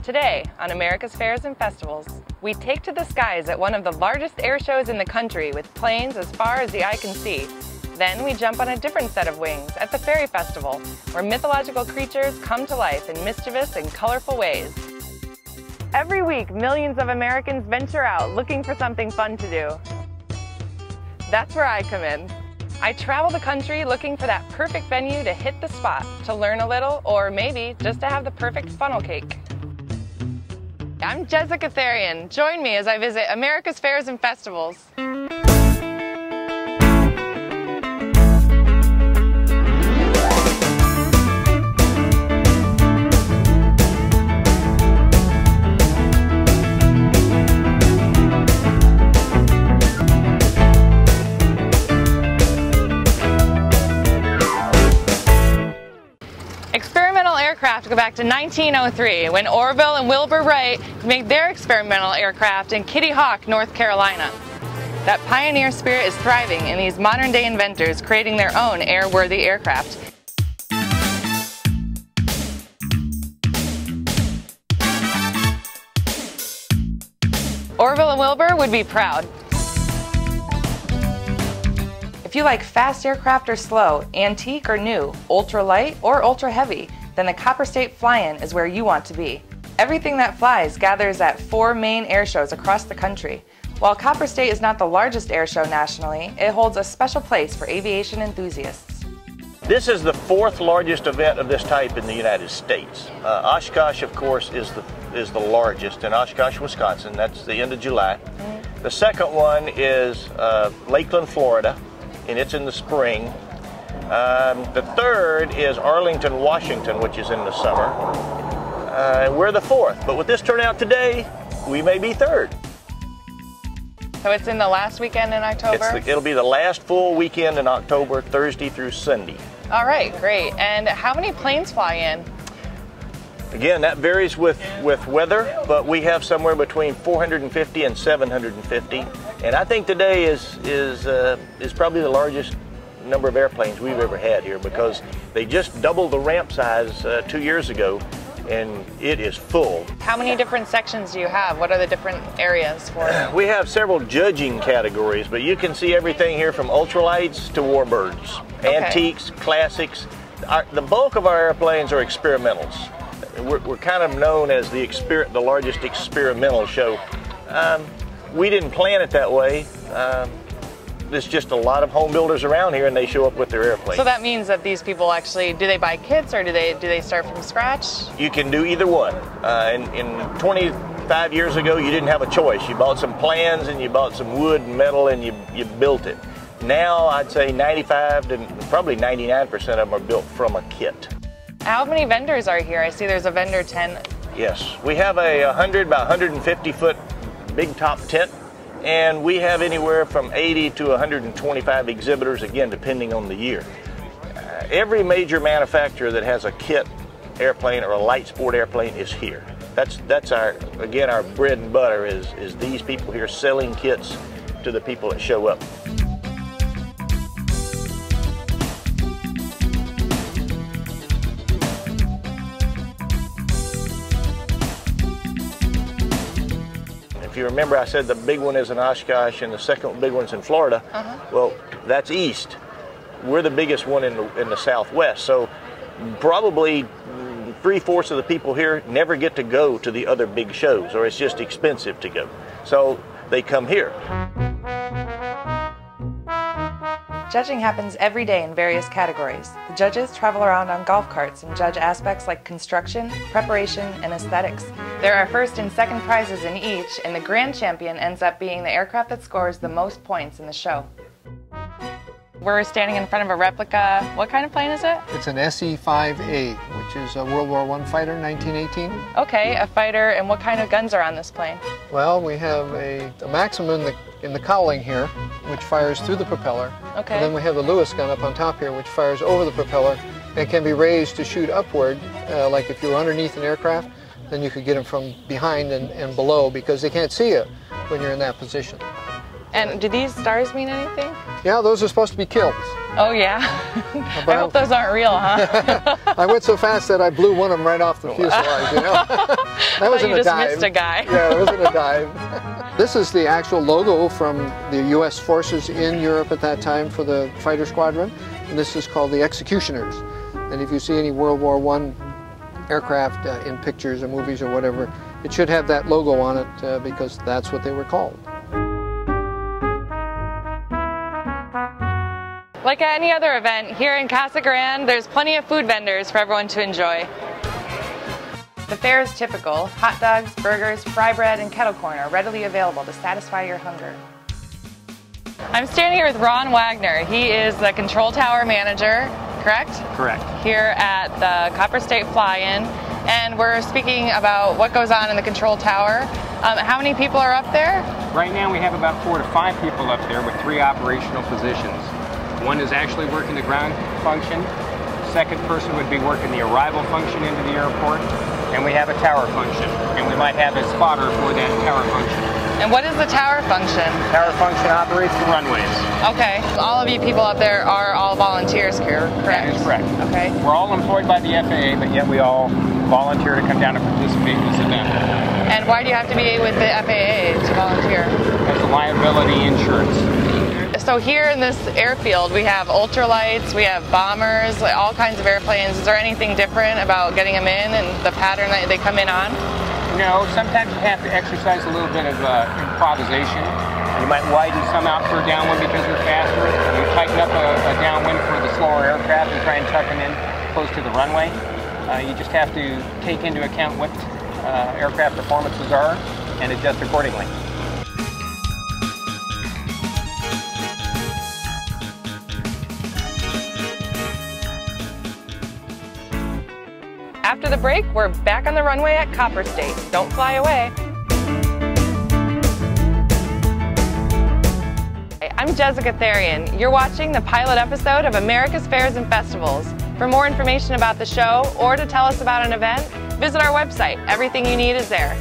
Today, on America's Fairs and Festivals, we take to the skies at one of the largest air shows in the country with planes as far as the eye can see. Then we jump on a different set of wings at the Fairy Festival, where mythological creatures come to life in mischievous and colorful ways. Every week, millions of Americans venture out looking for something fun to do. That's where I come in. I travel the country looking for that perfect venue to hit the spot, to learn a little, or maybe just to have the perfect funnel cake. I'm Jessica Therian. Join me as I visit America's Fairs and Festivals. Experimental aircraft go back to 1903 when Orville and Wilbur Wright made their experimental aircraft in Kitty Hawk, North Carolina. That pioneer spirit is thriving in these modern-day inventors creating their own airworthy aircraft. Orville and Wilbur would be proud. If you like fast aircraft or slow, antique or new, ultra-light or ultra-heavy, then the Copper State Fly-In is where you want to be. Everything that flies gathers at 4 main air shows across the country. While Copper State is not the largest air show nationally, it holds a special place for aviation enthusiasts. This is the 4th largest event of this type in the United States. Oshkosh, of course, is the largest in Oshkosh, Wisconsin. That's the end of July. The second one is Lakeland, Florida, and it's in the spring. The third is Arlington, Washington, which is in the summer. We're the 4th, but with this turnout today, we may be 3rd. So it's in the last weekend in October? It'll be the last full weekend in October, Thursday through Sunday. All right, great. And how many planes fly in? Again, that varies with weather, but we have somewhere between 450 and 750. And I think today is probably the largest number of airplanes we've ever had here, because they just doubled the ramp size 2 years ago, and it is full. How many different sections do you have? What are the different areas for it? We have several judging categories, but you can see everything here from ultralights to warbirds, antiques, classics. The bulk of our airplanes are experimentals. We're kind of known as the largest experimental show. We didn't plan it that way. There's just a lot of home builders around here, and they show up with their airplanes. So that means that these people actually, do they buy kits or do they start from scratch? You can do either one. In 25 years ago, you didn't have a choice. You bought some plans and you bought some wood and metal and you built it. Now I'd say 95 to probably 99% of them are built from a kit. How many vendors are here? I see there's a vendor tent. Yes, we have a 150 foot big top tent, and we have anywhere from 80 to 125 exhibitors, again depending on the year. Every major manufacturer that has a kit airplane or a light sport airplane is here. That's our bread and butter is these people here selling kits to the people that show up. If you remember, I said the big one is in Oshkosh and the second big one's in Florida. Well, that's east. We're the biggest one in the Southwest. So probably 3/4 of the people here never get to go to the other big shows, or it's just expensive to go. So they come here. Judging happens every day in various categories. The judges travel around on golf carts and judge aspects like construction, preparation, and aesthetics. There are first and second prizes in each, and the grand champion ends up being the aircraft that scores the most points in the show. We're standing in front of a replica. What kind of plane is it? It's an SE-5A, which is a World War I fighter, 1918. Okay, a fighter. And what kind of guns are on this plane? Well, we have a Maxim in the cowling here, which fires through the propeller. Okay. And then we have the Lewis gun up on top here, which fires over the propeller and can be raised to shoot upward, like if you were underneath an aircraft, then you could get them from behind and below, because they can't see you when you're in that position. And do these stars mean anything? Yeah, those are supposed to be kills. Oh yeah. I hope those aren't real, huh? I went so fast that I blew one of them right off the fuselage, you know? That wasn't a dive. You just missed a guy. Yeah, it wasn't a dive. This is the actual logo from the U.S. forces in Europe at that time for the fighter squadron. And this is called the Executioners. And if you see any World War I aircraft in pictures or movies or whatever, it should have that logo on it because that's what they were called. Like at any other event, here in Casa Grande, there's plenty of food vendors for everyone to enjoy. The fare is typical. Hot dogs, burgers, fry bread, and kettle corn are readily available to satisfy your hunger. I'm standing here with Ron Wagner. He is the control tower manager, correct? Correct. Here at the Copper State Fly-In, and we're speaking about what goes on in the control tower. How many people are up there? Right now we have about 4 to 5 people up there with 3 operational positions. One is actually working the ground function. Second person would be working the arrival function into the airport. And we have a tower function. And we might have a spotter for that tower function. And what is the tower function? Tower function operates the runways. Okay. All of you people up there are all volunteers here, correct? That is correct. Okay. We're all employed by the FAA, but yet we all volunteer to come down and participate in this event. And why do you have to be with the FAA to volunteer? As a liability insurance. So here in this airfield, we have ultralights, we have bombers, all kinds of airplanes. Is there anything different about getting them in and the pattern that they come in on? No, sometimes you have to exercise a little bit of improvisation. You might widen some out for downwind because they're faster. You tighten up a downwind for the slower aircraft and try and tuck them in close to the runway. You just have to take into account what aircraft performances are and adjust accordingly. After the break, we're back on the runway at Copper State. Don't fly away. I'm Jessica Therian. You're watching the pilot episode of America's Fairs and Festivals. For more information about the show or to tell us about an event, visit our website. Everything you need is there.